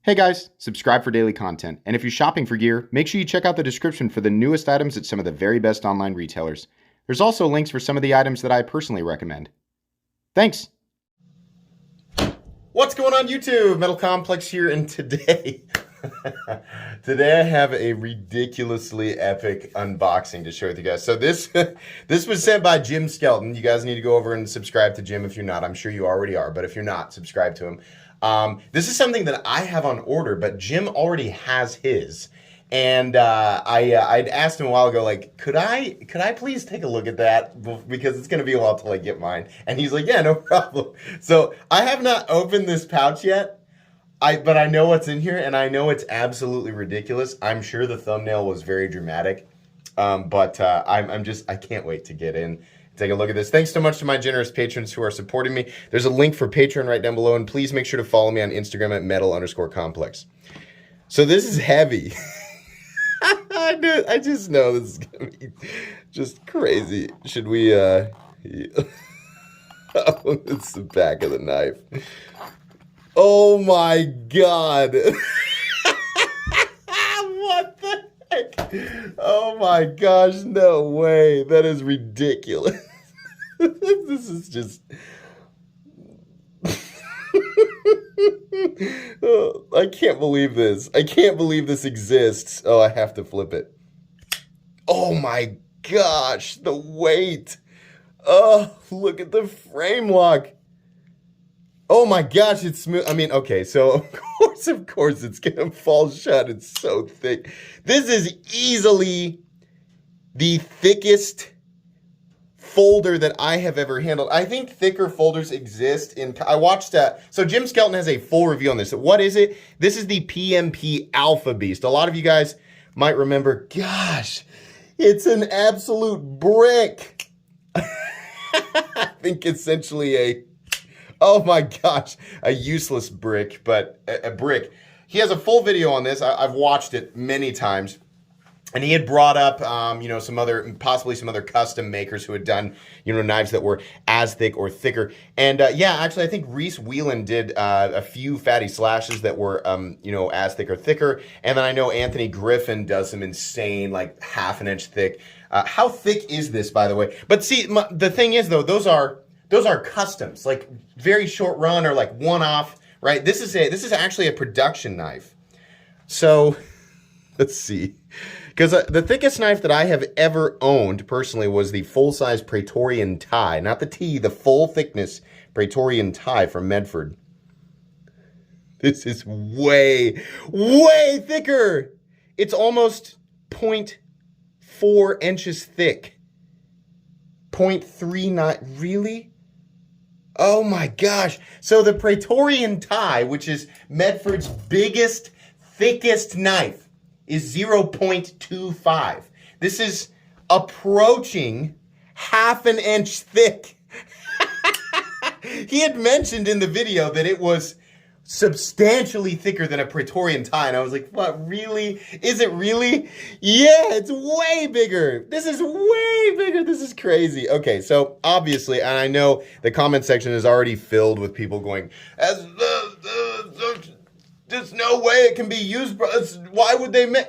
Hey guys, subscribe for daily content. And if you're shopping for gear, make sure you check out the description for the newest items at some of the very best online retailers. There's also links for some of the items that I personally recommend. Thanks! What's going on YouTube? Metal Complex here, and today I have a ridiculously epic unboxing to share with you guys. So this was sent by Jim Skelton. You guys need to go over and subscribe to Jim if you're not. I'm sure you already are, but if you're not, subscribe to him. This is something that I have on order, but Jim already has his. And I'd asked him a while ago, like, could I please take a look at that, because it's gonna be a while till I get mine. And he's like, yeah, no problem. So I have not opened this pouch yet. But I know what's in here, and I know it's absolutely ridiculous. I'm sure the thumbnail was very dramatic, I can't wait to get in. Take a look at this. Thanks so much to my generous patrons who are supporting me. There's a link for Patreon right down below, and please make sure to follow me on Instagram at metal_complex. So this is heavy. I just know this is gonna be just crazy. Should we oh, it's the back of the knife. Oh my god. What the heck? Oh my gosh, no way. That is ridiculous. This is just oh, I can't believe this. I can't believe this exists. Oh, I have to flip it. Oh my gosh, the weight. Oh, look at the frame lock. Oh my gosh, it's smooth. I mean, okay, so of course it's gonna fall shut. It's so thick. This is easily the thickest folder that I have ever handled. I think thicker folders exist in, I watched so Jim Skelton has a full review on this. So what is it? This is the PMP Alpha Beast. A lot of you guys might remember, gosh, it's an absolute brick. I think essentially oh my gosh, a useless brick, but a brick. He has a full video on this. I've watched it many times. And he had brought up, you know, possibly some other custom makers who had done, you know, knives that were as thick or thicker. And yeah, actually, I think Reese Whelan did a few fatty slashes that were, you know, as thick or thicker. And then I know Anthony Griffin does some insane, like, ½ inch thick. How thick is this, by the way? But see, the thing is, though, those are customs, like very short run or like one-off, right? This is actually a production knife. So let's see. Because the thickest knife that I have ever owned, personally, was the full-size Praetorian tie. Not the T, the full-thickness Praetorian tie from Medford. This is way, way thicker. It's almost 0.4 inches thick. 0.39, really? Oh my gosh. So the Praetorian tie, which is Medford's biggest, thickest knife, is 0.25. This is approaching ½ an inch thick. He had mentioned in the video that it was substantially thicker than a Praetorian tie, and I was like, what, really? Is it really? Yeah, it's way bigger. This is way bigger. This is crazy. Okay, so obviously, and I know the comment section is already filled with people going, there's no way it can be used. Why would they make?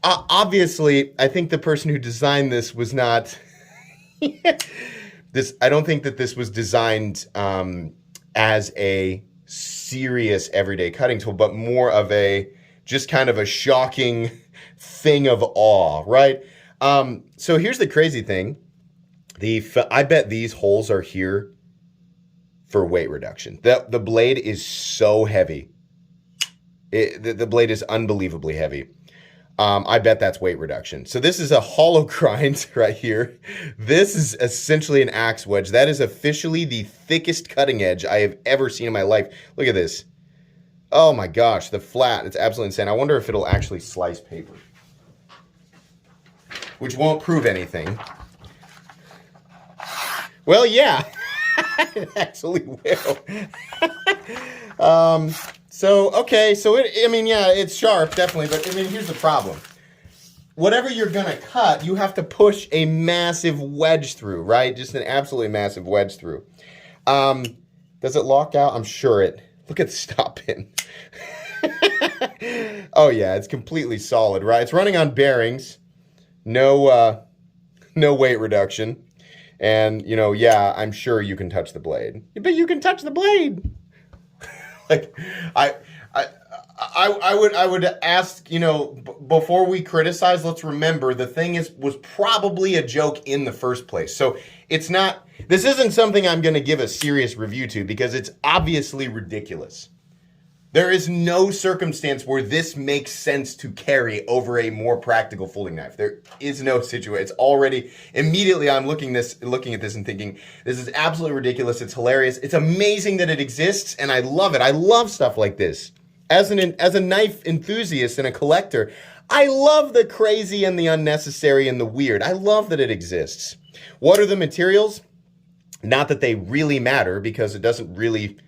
Obviously, I think the person who designed this was not. I don't think that this was designed as a serious everyday cutting tool, but more of just kind of a shocking thing of awe, right? So here's the crazy thing. I bet these holes are here for weight reduction. The blade is so heavy. The blade is unbelievably heavy. I bet that's weight reduction. So this is a hollow grind right here. This is essentially an axe wedge. That is officially the thickest cutting edge I have ever seen in my life. Look at this. Oh my gosh, the flat, it's absolutely insane. I wonder if it'll actually slice paper, which won't prove anything. Well, yeah, it actually will. Okay, so I mean, yeah, it's sharp, definitely, but I mean, here's the problem. Whatever you're gonna cut, you have to push a massive wedge through, right? Just an absolutely massive wedge through. Does it lock out? I'm sure it. Look at the stop pin. Oh yeah, it's completely solid, right? It's running on bearings, no weight reduction, and yeah, I'm sure you can touch the blade, but you can touch the blade. Like, I, I, I would ask, before we criticize, let's remember the thing was probably a joke in the first place. So it's not. This isn't something I'm going to give a serious review to because it's obviously ridiculous. There is no circumstance where this makes sense to carry over a more practical folding knife. There is no situation. It's already immediately I'm looking at this and thinking, this is absolutely ridiculous. It's hilarious. It's amazing that it exists, and I love it. I love stuff like this. As a knife enthusiast and a collector, I love the crazy and the unnecessary and the weird. I love that it exists. What are the materials? Not that they really matter because it doesn't really.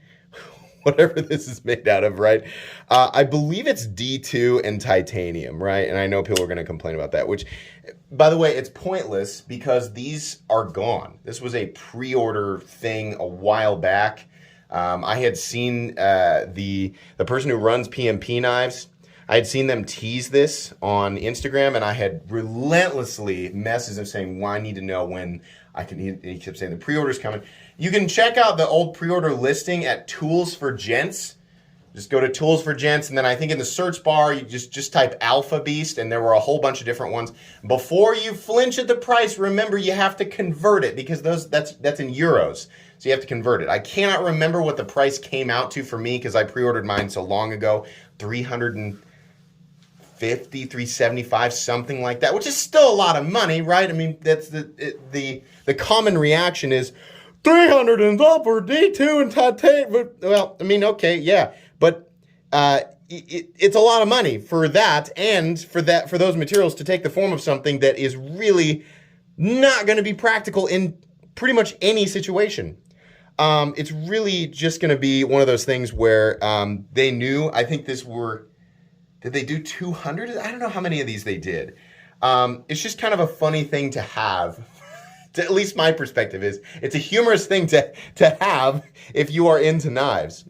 Whatever this is made out of, right? I believe it's D2 and titanium, right? And I know people are going to complain about that, which, by the way, it's pointless because these are gone. This was a pre-order thing a while back. I had seen the person who runs PMP Knives, I had seen them tease this on Instagram, and I had relentlessly messages of saying, well, I need to know when I can. He kept saying the pre-order's coming. You can check out the old pre-order listing at Tools for Gents. Just go to Tools for Gents, and then I think in the search bar, you just type Alpha Beast, and there were a whole bunch of different ones. Before you flinch at the price, remember you have to convert it because that's in euros. So you have to convert it. I cannot remember what the price came out to for me because I pre-ordered mine so long ago. 350, 375, something like that, which is still a lot of money, right? I mean, that's the common reaction is 300 and up or D2 and titanium. Well, I mean, okay, yeah, but it's a lot of money for that and for those materials to take the form of something that is really not going to be practical in pretty much any situation. It's really just going to be one of those things where they knew. I think did they do 200? I don't know how many of these they did. It's just kind of a funny thing to have. At least my perspective is, it's a humorous thing to have if you are into knives.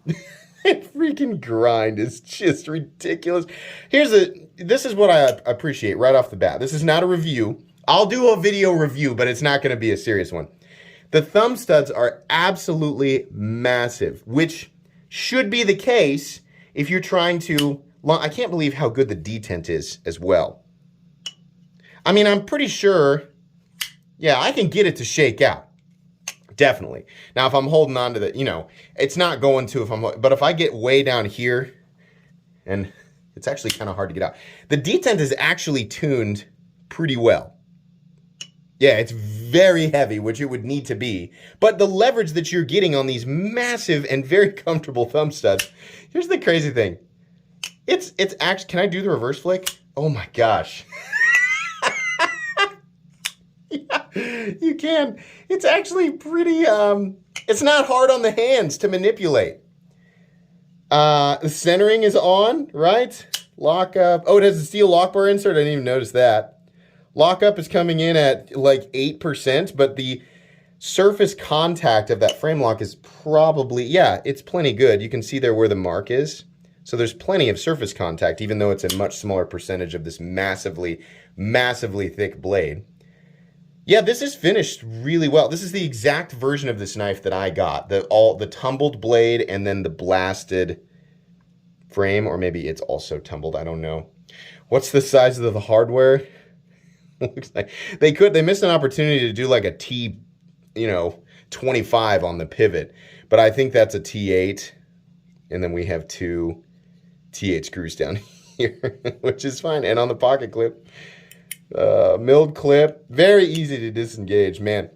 Freaking grind is just ridiculous. This is what I appreciate right off the bat. This is not a review. I'll do a video review, but it's not going to be a serious one. The thumb studs are absolutely massive, which should be the case if you're trying to. I can't believe how good the detent is as well. I mean, I'm pretty sure. Yeah, I can get it to shake out. Definitely. Now, if I'm holding on to the, it's not going to but if I get way down here, and it's actually kind of hard to get out. The detent is actually tuned pretty well. Yeah, it's very heavy, which it would need to be. But the leverage that you're getting on these massive and very comfortable thumb studs, here's the crazy thing. It's actually, can I do the reverse flick? Oh my gosh. Yeah, you can. It's actually pretty, it's not hard on the hands to manipulate. The centering is on, right? Lockup. Oh, it has a steel lock bar insert. I didn't even notice that. Lockup is coming in at like 8%, but the surface contact of that frame lock is probably, yeah, it's plenty good. You can see there where the mark is. So there's plenty of surface contact, even though it's a much smaller percentage of this massively, massively thick blade. Yeah, this is finished really well. This is the exact version of this knife that I got. The tumbled blade and then the blasted frame, or maybe it's also tumbled, I don't know. What's the size of the hardware? Looks like they missed an opportunity to do like a T, 25 on the pivot, but I think that's a T8, and then we have two T8 screws down here, which is fine, and on the pocket clip. Milled clip, very easy to disengage, man.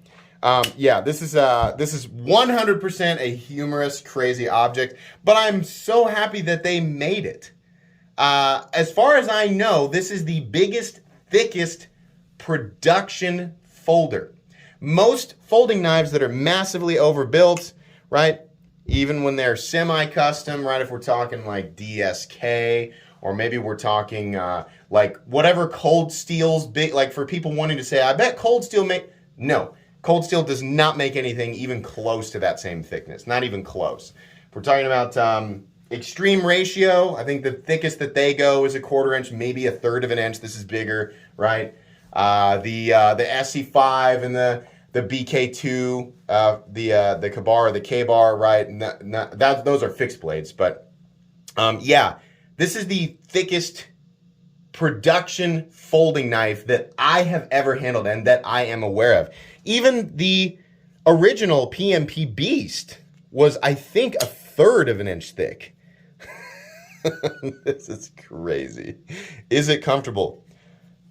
Yeah, this is 100% a humorous, crazy object, but I'm so happy that they made it. As far as I know, this is the biggest, thickest production folder. Most folding knives that are massively overbuilt, right? Even when they're semi-custom, right? If we're talking like DSK, or maybe we're talking like whatever Cold Steel's big, like for people wanting to say, I bet Cold Steel no, Cold Steel does not make anything even close to that same thickness, not even close. If we're talking about extreme ratio, I think the thickest that they go is a 1/4 inch, maybe a 1/3 of an inch. This is bigger, right? The SC5 and the BK2, the Kabar, the K-bar, right? Those are fixed blades, but yeah, this is the thickest production folding knife that I have ever handled and that I am aware of. Even the original PMP Beast was, I think, a 1/3 of an inch thick. This is crazy. Is it comfortable?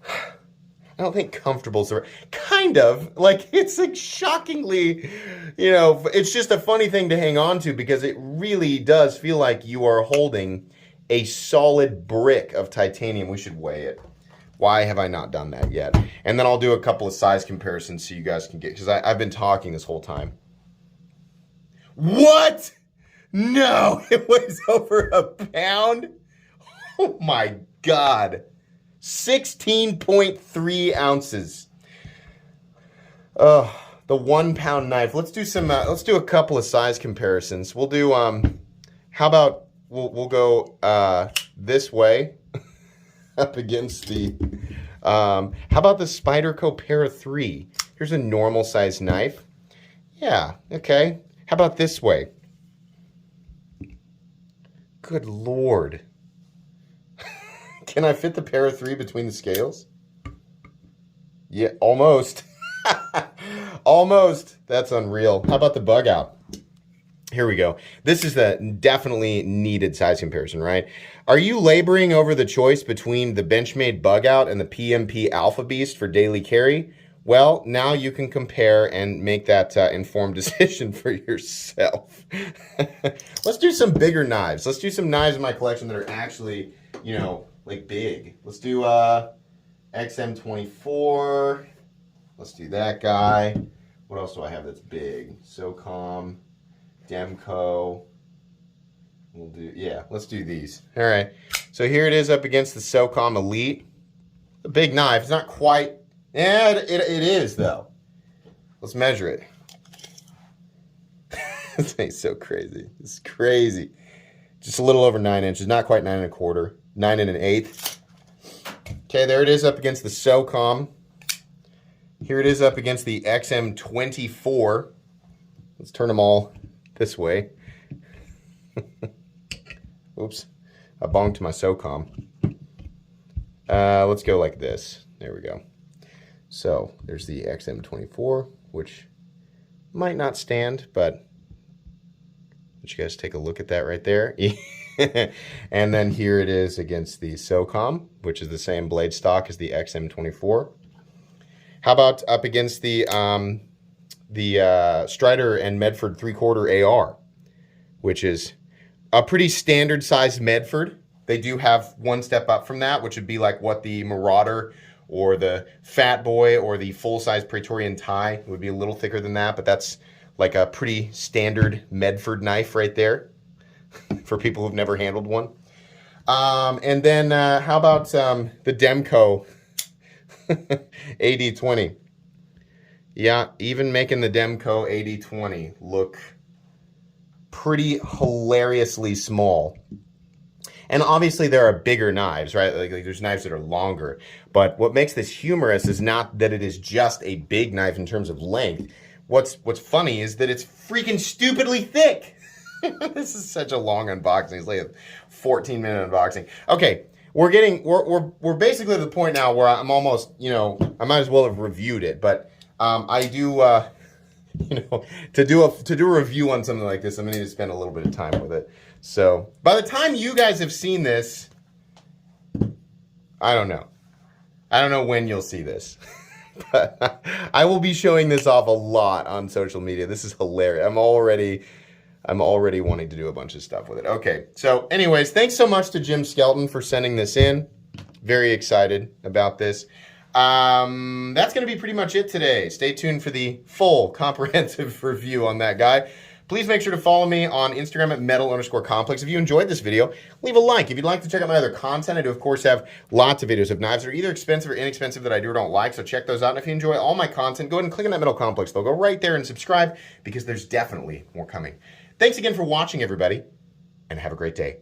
I don't think comfortable's the right, kind of, like, it's like shockingly, you know, it's just a funny thing to hang on to because it really does feel like you are holding a solid brick of titanium. We should weigh it. Why have I not done that yet? And then I'll do a couple of size comparisons so you guys can get, because I've been talking this whole time. What? No, it weighs over a pound? Oh my God. 16.3 ounces. Oh, the 1 pound knife. Let's do some, let's do a couple of size comparisons. We'll do, how about, we'll go this way up against the, how about the Spyderco Para 3? Here's a normal size knife. Yeah, okay. How about this way? Good Lord. Can I fit the Para 3 between the scales? Yeah, almost. Almost. That's unreal. How about the bug out? Here we go. This is the definitely needed size comparison, right? Are you laboring over the choice between the Benchmade bug out and the PMP Alpha Beast for daily carry? Well, now you can compare and make that informed decision for yourself. Let's do some bigger knives. Let's do some knives in my collection that are actually, you know, like big. Let's do XM24. Let's do that guy. What else do I have that's big? SOCOM, Demco. We'll do, yeah, let's do these. All right. So here it is up against the SOCOM Elite. A big knife. It's not quite, yeah, it is though. Let's measure it. This thing's so crazy. It's crazy. Just a little over 9 inches, not quite 9 1/4, 9 1/8. Okay, there it is up against the SOCOM. Here it is up against the XM24. Let's turn them all this way. Oops, I bonked my SOCOM. Let's go like this. There we go. So there's the XM24, which might not stand, but you guys take a look at that right there. And then here it is against the SOCOM, which is the same blade stock as the XM24. How about up against the Strider and Medford 3/4 AR, which is a pretty standard sized Medford. They do have one step up from that, which would be like what the Marauder or the Fat Boy or the full-size Praetorian Tie would be, a little thicker than that, but that's like a pretty standard Medford knife right there for people who've never handled one. And then how about the Demco AD20? Yeah, even making the Demco AD20 look pretty hilariously small. And obviously there are bigger knives, right? Like there's knives that are longer. But what makes this humorous is not that it is just a big knife in terms of length. What's funny is that it's freaking stupidly thick. This is such a long unboxing. It's like a 14-minute unboxing. Okay, we're basically at the point now where I'm almost, you know, I might as well have reviewed it, but I do you know, to do a review on something like this, I'm gonna need to spend a little bit of time with it. So by the time you guys have seen this, I don't know when you'll see this. But I will be showing this off a lot on social media. This is hilarious. I'm already wanting to do a bunch of stuff with it. Okay, so anyways, thanks so much to Jim Skelton for sending this in. Very excited about this. That's going to be pretty much it today. Stay tuned for the full comprehensive review on that guy. Please make sure to follow me on Instagram at metal_complex. If you enjoyed this video, leave a like. If you'd like to check out my other content, I do, of course, have lots of videos of knives that are either expensive or inexpensive that I do or don't like, so check those out. And if you enjoy all my content, go ahead and click on that Metal Complex logo right there and subscribe, because there's definitely more coming. Thanks again for watching, everybody. and have a great day.